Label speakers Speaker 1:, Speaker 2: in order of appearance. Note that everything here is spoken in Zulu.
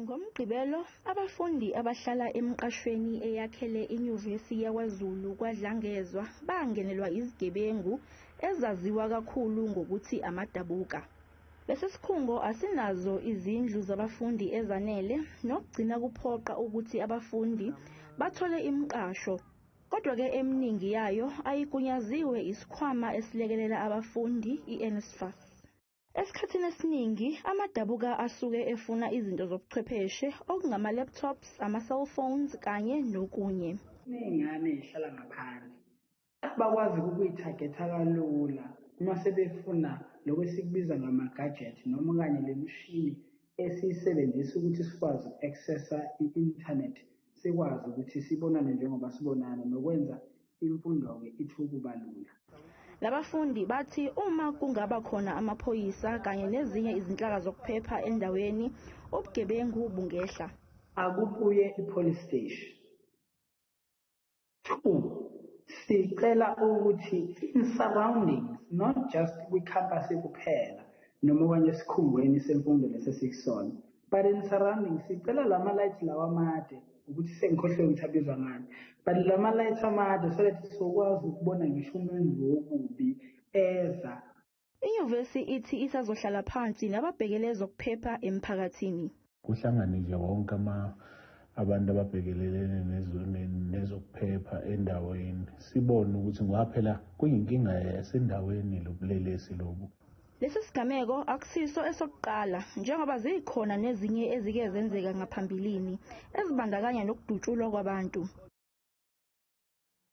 Speaker 1: Ngomgqibelo, abafundi abahlala emqashweni eyakhele inyuvesi yaKwaZulu KwaDlangezwa bangenelwa izigebengu ezaziwa kakhulu ngokuthi amadabuka. Lesi sikhungo asinazo izindlu zabafundi ezanele nokugcina kuphoqa ukuthi abafundi bathole imiqasho. Kodwa-ke eminingi yayo ayigunyaziwe isikhwama esilekelela abafundi i-NSFAS. Esikhathini esiningi, amadabuka asuke efuna izinto zobuchwepheshe okungama-laptops, ama-cellphones kanye nokunye.
Speaker 2: Iy'ngane ey'hlala ngaphandle bakwazi ukuyithagetha kalula uma sebefuna lokho esikubiza ngama-gadget noma kanye le mishini esiyisebenzisa ukuthi sikwazi uku-accessa i-internet, sikwazi ukuthi sibonane njengoba sibonana nokwenza imfundo-ke ithi ukuba lula.
Speaker 1: Labafundi bathi uma kungaba khona amaphoyisa kanye nezinye izinhlaka zokuphepha endaweni, ubugebengu bungehla.
Speaker 2: Akubuye i-police station. 2, sicela ukuthi in-surroundings, not just kwi-campus kuphela noma okanye esikhungweni semfundo lesisikisona, but in-surroundings sicela lama-lights lawa amade ukuthi sengikhohlwe ukuthi abizwa ngani, but lama-lights amade so that sizokwazi ukubona ngisho umenzi wobubi eza.
Speaker 1: Inyuvesi ithi isazohlala phansi nababhekelele zokuphepha emphakathini.
Speaker 3: Kuhlangane nje wonke abantu ababhekelelene nezokuphepha endaweni, sibone ukuthi ngaphela kuyinkinga yasendaweni lobulelesi lobu.
Speaker 1: Lesi sigameko akusiso esokuqala njengoba zikhona nezinye ezike zenzeka ngaphambilini ezibandakanya nokudutshulwa kwabantu.